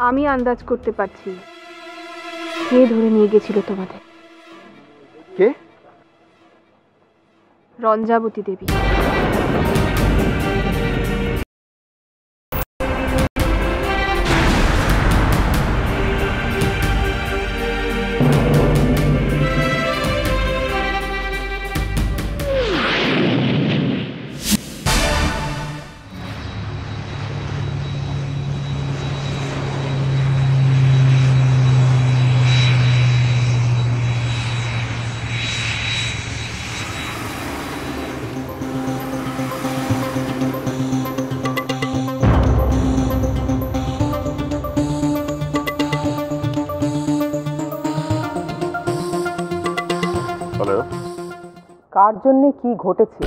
আমি আন্দাজ করতে পারছি কে ধরে নিয়ে গেছিল তোমাদের। কে? রঞ্জাবতী দেবী। কার জন্য কি ঘটেছে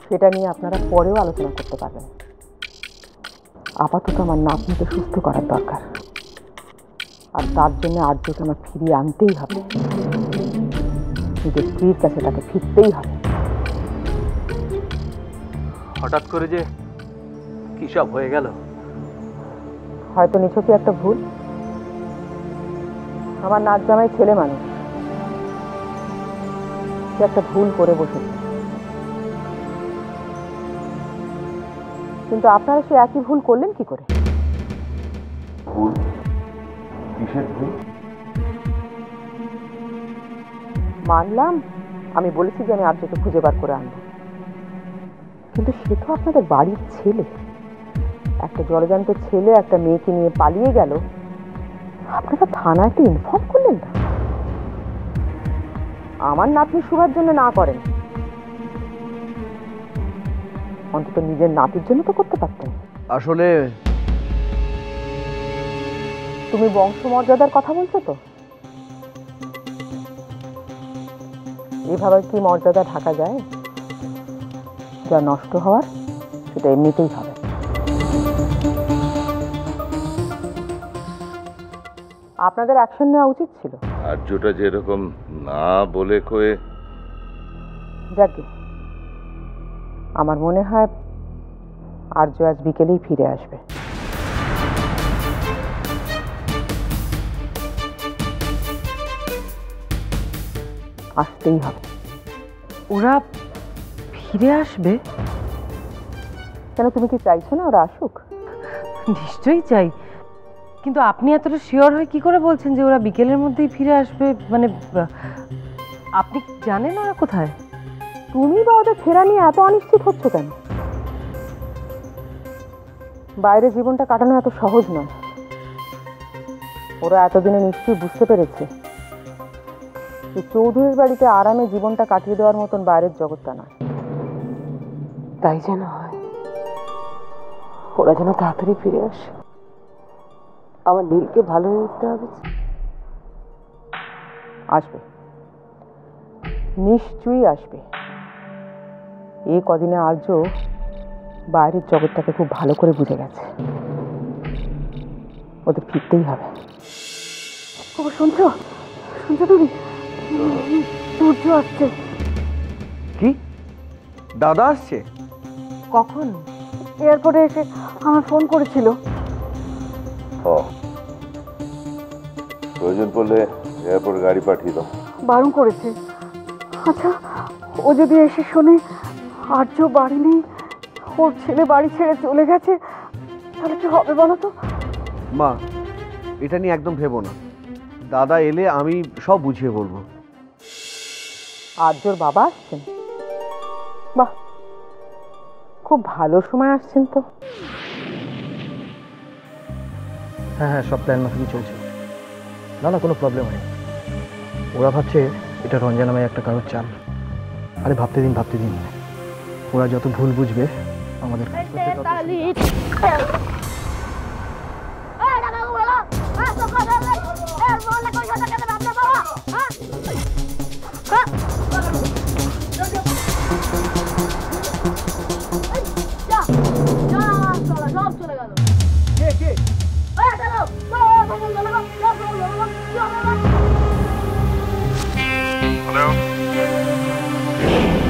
সেটা নিয়ে আপনারা পরেও আলোচনা করতে পারবেন। আপাতত আমার নাতনিকে সুস্থ করার দরকার, আর তার জন্য আর্যকে আমার ফিরিয়ে আনতেই হবে। নিজের স্ত্রীর কাছে তাকে ফিরতেই হবে। হঠাৎ করে যে কি সব হয়ে গেল? হয়তো নিছকই একটা ভুল। আমার নাচ জামাই ছেলে মানুষ, একটা ভুল করে বসেছে, কিন্তু আপনারা সে একই ভুল করলেন কি করে? ভুল? কিসের ভুল? মানলাম, আমি বলেছি যে আমি আর্যকে খুঁজে বার করে আনবো, কিন্তু সে তো আপনাদের বাড়ির ছেলে। একটা জলজান্ত ছেলে একটা মেয়েকে নিয়ে পালিয়ে গেল, আপনারা থানায় ইনফর্ম করলেন না? আমার নাতনি সুভার জন্য না করেন, অন্তত নিজের নাতির জন্য তো করতে পারতেন। আসলে তুমি বংশমর্যাদার কথা বলছো তো? এভাবে কি মর্যাদা ঢাকা যায়? যা নষ্ট হওয়ার সেটা এমনিতেই হবে। আপনাদের অ্যাকশন নেওয়া উচিত ছিল। আর্যটা যেরকম না বলে কয়ে। যাকে আমার মনে হয় আর্য আজ বিকেলেই ফিরে আসবে। আসতেই হবে। ওরা ফিরে আসবে? কেন, তুমি কি চাইছো না ওরা আসুক? নিশ্চয়ই চাই, কিন্তু আপনি এতটা শিওর হয়ে কি করে বলছেন যে ওরা বিকেলের মধ্যেই ফিরে আসবে? মানে আপনি জানেন ওরা কোথায়? তুমি বা ওদের ফেরা নিয়ে এত অনিশ্চিত হচ্ছ কেন? বাইরে জীবনটা কাটানো এত সহজ নয়। ওরা এতদিনে নিশ্চয়ই বুঝতে পেরেছে যে চৌধুরীর বাড়িতে আরামে জীবনটা কাটিয়ে দেওয়ার মতন বাইরের জগৎটা নয়। তাই যেন হয়, ওরা যেন তাড়াতাড়ি ফিরে আসে। আমার নীলকে ভালো হয়ে উঠতে হবে। আসবে, নিশ্চয়ই আসবে। এই কদিনে আর্য বাইরের জগৎটাকে খুব ভালো করে বুঝে গেছে। ওদের ফিরতেই হবে। শুনছো শুনছো তুমি? সূর্য আসছে। কি? দাদা আসছে? কখন? এয়ারপোর্টে এসে আমার ফোন করেছিল। প্রয়োজন পড়লে এয়ারপোর্ট গাড়ি পাঠিয়ে দাও। বারণ করেছে। আচ্ছা, ও যদি এসে শোনে আর্য বাড়ি নেই, ওর ছেলে বাড়ি ছেড়ে চলে গেছে, তাহলে কি হবে বলো তো? মা, এটা নিয়ে একদম ভেবো না। দাদা এলে আমি সব বুঝিয়ে বলবো। আর্যর বাবা আসছেন? বাহ, খুব ভালো সময় আসছেন তো। হ্যাঁ হ্যাঁ, সব প্ল্যান মাফিকই চলছে। না না, কোনো প্রবলেম হয়নি। ওরা ভাবছে এটা রঞ্জা নামে একটা কারোর চাল। আরে ভাবতে দিন ভাবতে দিন, ওরা যত ভুল বুঝবে আমাদের Hello?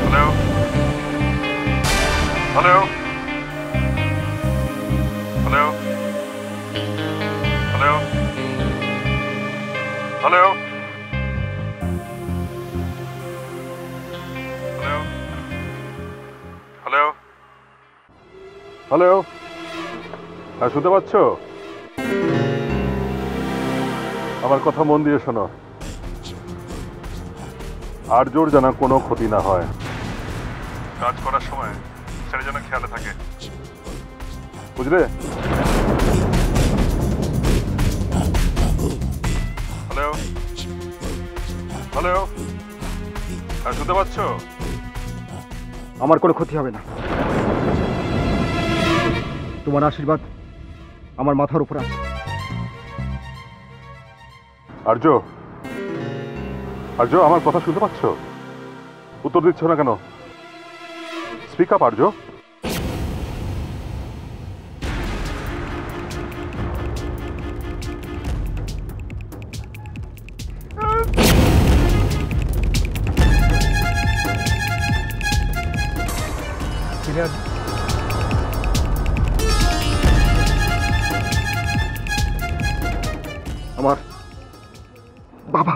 Hello? Hello? Hello? Hello hello hello hello হ্যাঁ, শুনতে পাচ্ছ? আমার কথা মন দিয়ে শোনো। আর্যর যেন কোনো ক্ষতি না হয়, কাজ করার সময় সেটা যেন খেয়ালে থাকে, বুঝলে? হ্যালো হ্যালো হ্যাঁ, শুনতে পাচ্ছ? আমার কোনো ক্ষতি হবে না। তোমার আশীর্বাদ আমার মাথার উপর আছে। আর্য, আর্য, আমার কথা শুনতে পাচ্ছ? উত্তর দিচ্ছ না কেন? স্পিক আপ আর্য। আমার বাবা।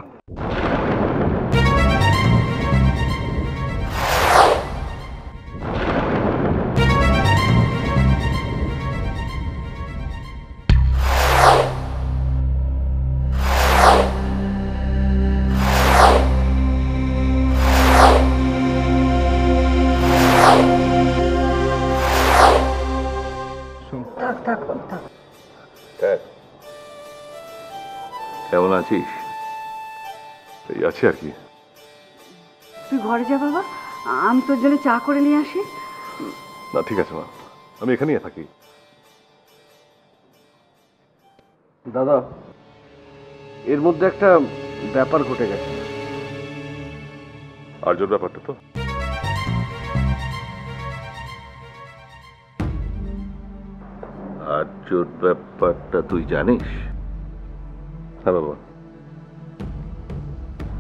কেমন আছিস? এই আছি আর কি। তুই ঘরে যা বাবা, আমি তোর জন্য চা করে নিয়ে আসি। না, ঠিক আছে মা, আমি এখানেই থাকি। দাদা, এর মধ্যে একটা ব্যাপার ঘটে গেছে। আর্যর ব্যাপারটা তো আর্যর ব্যাপারটা তুই জানিস? হ্যাঁ বাবা,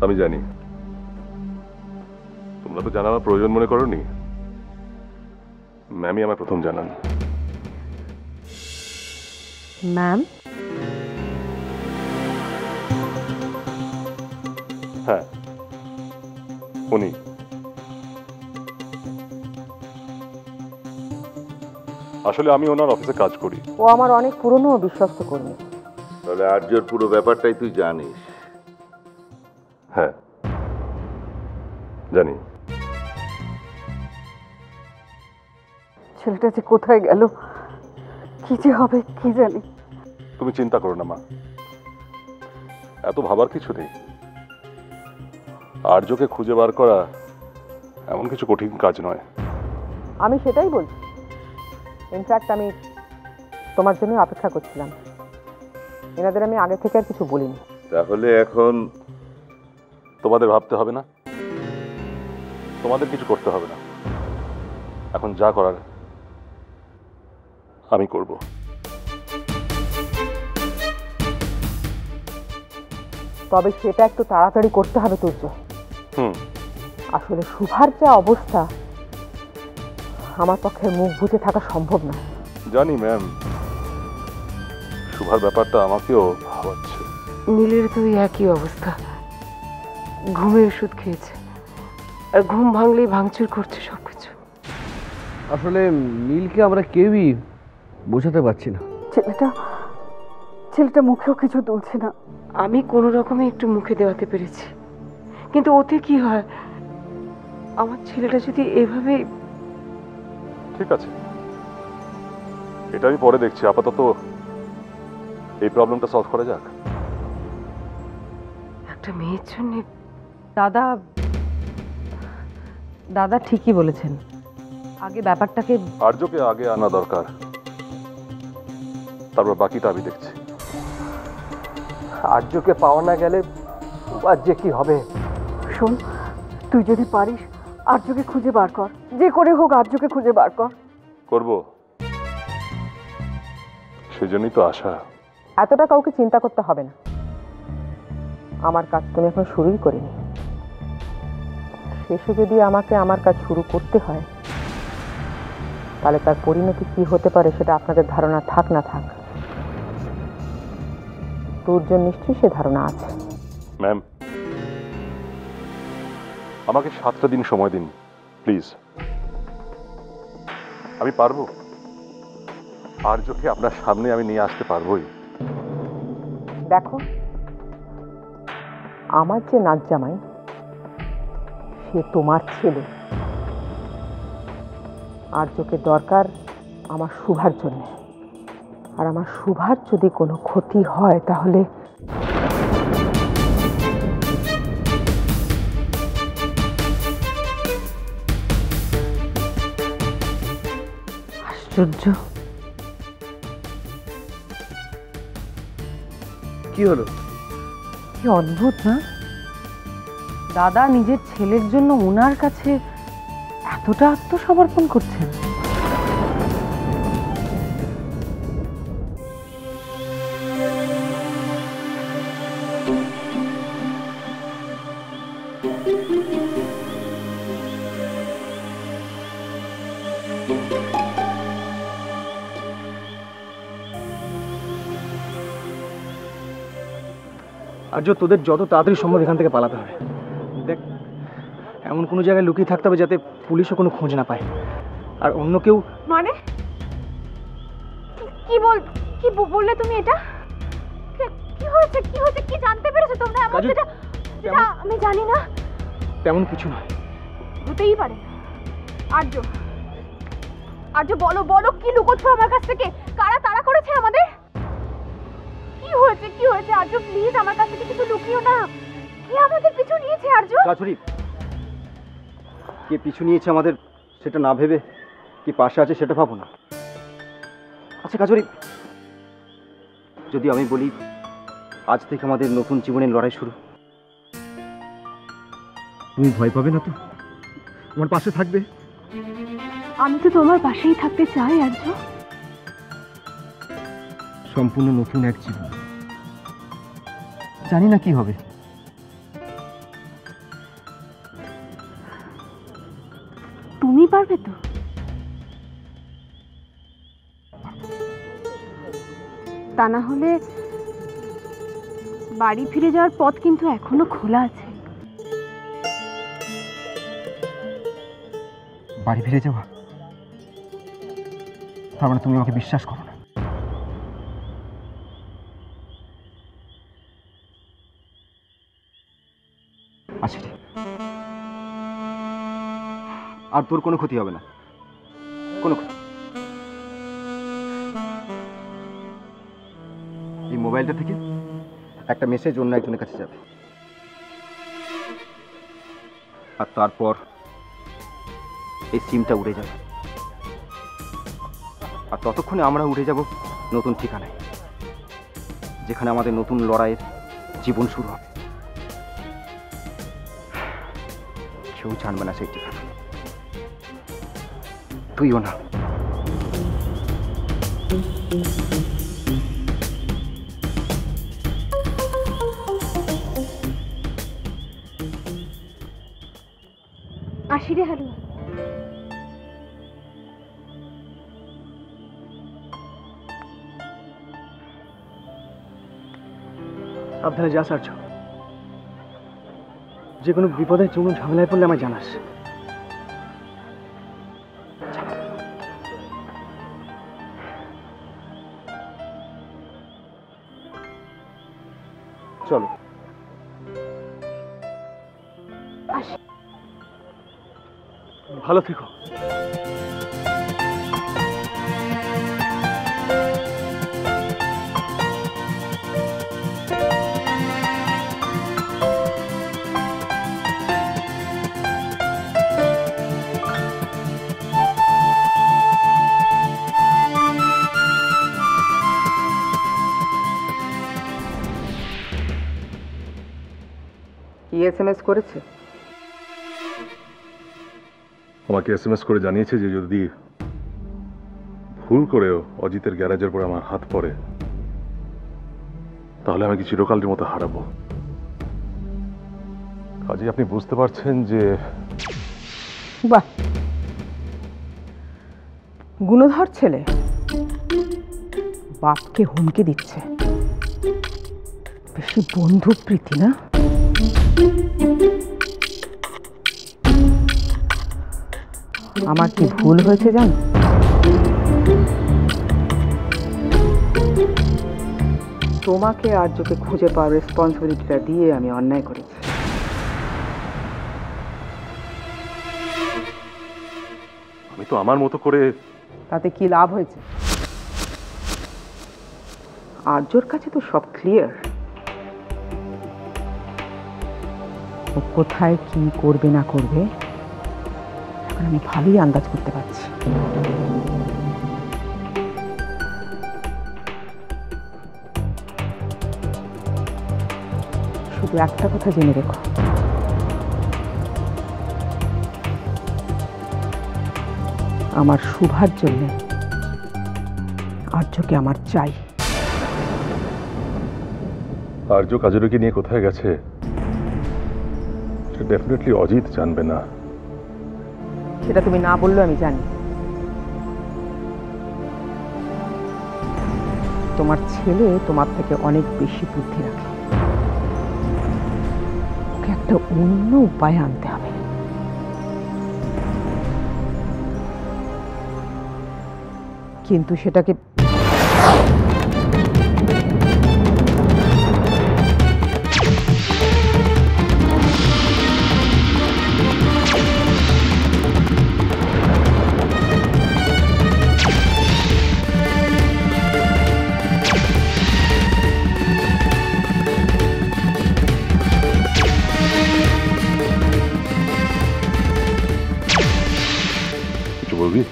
আমি জানি। তোমরা তো জানার প্রয়োজন মনে করোনি। ম্যামই আমার প্রথম জানান। ম্যাম? হ্যাঁ, উনি। আসলে আমি ওনার অফিসে কাজ করি। ও আমার অনেক পুরনো ও বিশ্বস্ত কর্মী। তাহলে আর্যর পুরো ব্যাপারটাই তুই জানিস? হ্যাঁ, জানি। ছেলেটা যে কোথায় গেল, কি যে হবে কি জানি। তুমি চিন্তা করো না মা, এত ভাবার কিছু নেই। আর্যকে খুঁজে বার করা এমন কিছু কঠিন কাজ নয়। আমি সেটাই বলছি। ইনফ্যাক্ট আমি তোমার জন্য অপেক্ষা করছিলাম। এনাদের আমি আগে থেকে আর কিছু বলিনি। তাহলে এখন তোমাদের ভাবতে হবে না, তোমাদের কিছু করতে হবে না। এখন যা করার আমি করব। তবে সেটা একটু তাড়াতাড়ি করতে হবে তুর্য। আসলে শুভার যা অবস্থা, আমার পক্ষে মুখ বুজে থাকা সম্ভব না। জানি ম্যাম, শুভার ব্যাপারটা আমাকেও ভাবাচ্ছে। নীলের তো ওই একই অবস্থা, ঘুমের ওষুধ খেয়েছে, আর ঘুম ভাঙলেই ভাঙচুর করছে সবকিছু। আসলে নীলকে আমরা কেউই বোঝাতে পারছি না। ছেলেটা মুখেও কিছু তুলছে না। আমি কোনো রকমে একটু মুখে দেওয়াতে পেরেছি, কিন্তু ওতে কি হয়, আমার ছেলেটা যদি এভাবে। ঠিক আছে, এটা আমি পরে দেখছি। আপাতত এই প্রবলেমটা সলভ করা যাক। একটা মেয়ের জন্য। দাদা দাদা ঠিকই বলেছেন, আগে ব্যাপারটাকে। আর্যকে আগে আনা দরকার, তারপর বাকিটা আমি দেখছি। আর্যকে পাওয়া না গেলে আর যে কি হবে। শোন, তুই যদি পারিস আর্যকে খুঁজে বার কর, যে করে হোক আর্যকে খুঁজে বার কর। করব, সেজন্যই তো আশা। এতটা কাউকে চিন্তা করতে হবে না। আমার কাজ তুমি এখন শুরুই করিনি। শেষে যদি আমাকে আমার কাজ শুরু করতে হয়, তাহলে তার পরিণতি কি হতে পারে সেটা আপনাদের ধারণা থাক না থাক, তোর জন্য নিশ্চয়ই সে ধারণা আছে। ম্যাম, আমাকে 7টা দিন সময় দিন প্লিজ। আমি পারবো, আর্যকে আপনার সামনে আমি নিয়ে আসতে পারবোই। দেখো, আমার যে নাচ জামাই সে তোমার ছেলে। আর্যকে দরকার আমার শুভার জন্য, আর আমার শুভার যদি কোনো ক্ষতি হয় তাহলে আশ্চর্য, কি হলো? কি অদ্ভুত না? দাদা নিজের ছেলের জন্য ওনার কাছে এতটা আত্মসমর্পণ করছেন। আর্য, তোদের যত তাড়াতাড়ি সম্ভব এখান থেকে পালাতে হবে। দেখ, এমন কোনো জায়গায় লুকিয়ে থাকতে হবে যাতে পুলিশও কোনো খোঁজ না পায়, আর অন্য কেউ। মানে কি বললে তুমি? এটা কি হয়েছে? কি জানতে পেরেছো তোমরা এমন কাজু, যেটা আমি জানি না? তেমন কিছু নয়। হতেই পারে। আর্য বলো কি লুকোচ্ছো আমার কাছ থেকে? কারা তাড়া করেছে আমাদের? কি হয়েছে আর্য? প্লিজ আমার কাছ থেকে কিছু লুকিও না। কে আমাদের পিছু নিয়েছে আর্য? কাছুরি, কে পিছু নিয়েছে আমাদের সেটা না ভেবে কি পাশে আছে সেটা ভাবো না। আচ্ছা কাছুরি, যদি আমি বলি আজ থেকে আমাদের নতুন জীবনের লড়াই শুরু, তুমি ভয় পাবে না তো? তোমার পাশে থাকবে? আমি তো তোমার পাশেই থাকতে চাই আর্য। সম্পূর্ণ নতুন এক জীবন, জানি না কি হবে। তুমি পারবে তো? তা না হলে বাড়ি ফিরে যাওয়ার পথ কিন্তু এখনো খোলা আছে। বাড়ি ফিরে যাওয়া? তার মানে তুমি আমাকে বিশ্বাস করো না? আচ্ছা, আর তোর কোনো ক্ষতি হবে না, কোনো ক্ষতি। এই মোবাইলটা থেকে একটা মেসেজ অন্য একজনের কাছে যাবে, আর তারপর এই সিমটা উড়ে যাবে, আর ততক্ষণে আমরা উড়ে যাব নতুন ঠিকানায়, যেখানে আমাদের নতুন লড়াইয়ের জীবন শুরু হবে। কেউ জানবে না সেই ঠিকানা, তুইও না। আসি রে হালুয়া। সাবধানে যাস আর্য, যে কোনো বিপদে কোনো ঝামেলায় পড়লে আমায় জানাস। চলো। আসি। ভালো থেকো। কি SMS করেছে? আমাকে SMS করে জানিয়েছে যে যদি ভুল করেও অজিতের গ্যারাজের পরে আমার হাত পড়ে তাহলে আমাকে চিরকালের মতো হারাবো। কাজে আপনি বুঝতে পারছেন যে বাহ, গুণধর ছেলে, বাপকে হুমকি দিচ্ছে। বেশি বন্ধু প্রীতি না? আমার কি ভুল হয়েছে জানো? তোমাকে আর্যকে খুঁজে পাওয়ার রেসপন্সিবিলিটিটা দিয়ে আমি অন্যায় করেছি। আমি তো আমার মতো করে। তাতে কি লাভ হয়েছে? আর্যর কাছে তো সব ক্লিয়ার। ও কোথায় কি করবে না করবে এখন আমি ভালোই আন্দাজ করতে পারছি। শুধু একটা কথা জেনে রেখো, আমার শুভার জন্য আর্যকে আমার চাই। আর্য কাজুরিকে নিয়ে কোথায় গেছে সে ডেফিনেটলি অজিত জানবে না। সেটা তুমি না বললেও আমি জানি। তোমার ছেলে তোমার থেকে অনেক বেশি বুদ্ধি রাখে। ওকে একটা অন্য উপায় আনতে হবে। কিন্তু সেটাকে কিছু বলবি?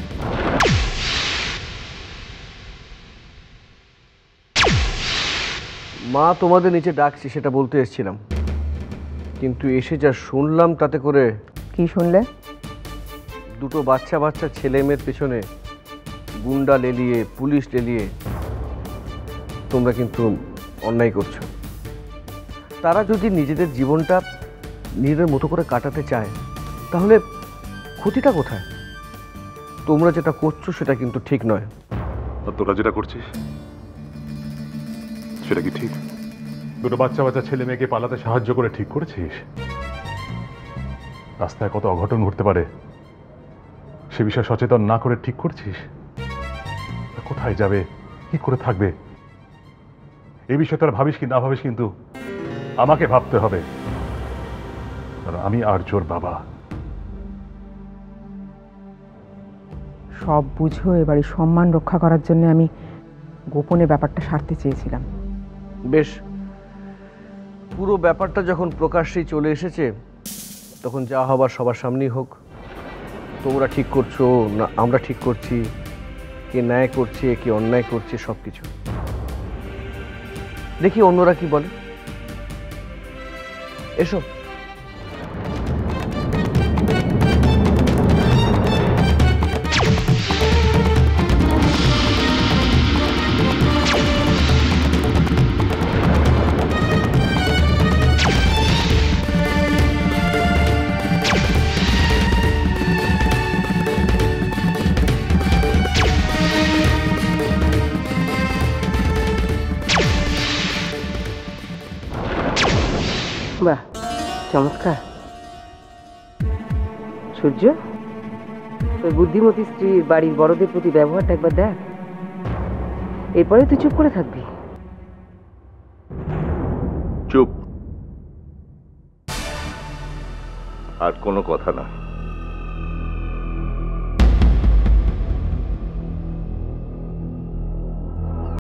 মা তোমাদের নিচে ডাকছি সেটা বলতে এসেছিলাম, কিন্তু এসে যা শুনলাম তাতে করে। কি শুনলে? দুটো বাচ্চা বাচ্চা ছেলে মেয়ের পেছনে গুন্ডা লেলিয়ে পুলিশ লেলিয়ে তোমরা কিন্তু অন্যায় করছো। তারা যদি নিজেদের জীবনটা নিজেদের মতো করে কাটাতে চায় তাহলে ক্ষতিটা কোথায়? তোমরা যেটা করছো সেটা কিন্তু ঠিক নয়। আর তোরা যেটা করছিস সেটা কি ঠিক? দুটো বাচ্চা বাচ্চা ছেলে মেয়েকে পালাতে সাহায্য করে ঠিক করেছিস? রাস্তায় কত অঘটন ঘটতে পারে সে বিষয়ে সচেতন না করে ঠিক করছিস? কোথায় যাবে, কি করে থাকবে, এই বিষয়ে তোরা ভাবিস কি না ভাবিস কিন্তু আমাকে ভাবতে হবে, কারণ আমি আর্যর বাবা। সব বুঝো, এবারে সম্মান রক্ষা করার জন্য আমি গোপনে ব্যাপারটা সারতে চেয়েছিলাম। বেশ, পুরো ব্যাপারটা যখন প্রকাশ্যেই চলে এসেছে তখন যা হবার সবার সামনেই হোক। তোমরা ঠিক করছো না আমরা ঠিক করছি, কে ন্যায় করছে কে অন্যায় করছে সব কিছু দেখি অন্যরা কি বলে। এসো। বাহ, চমৎকার। সূর্য, তোর বুদ্ধিমতী স্ত্রীর বাড়ির বড়দের প্রতি ব্যবহারটা একবার দেখ, এরপরে তুই চুপ করে থাকবি। চুপ, আর কোনো কথা না।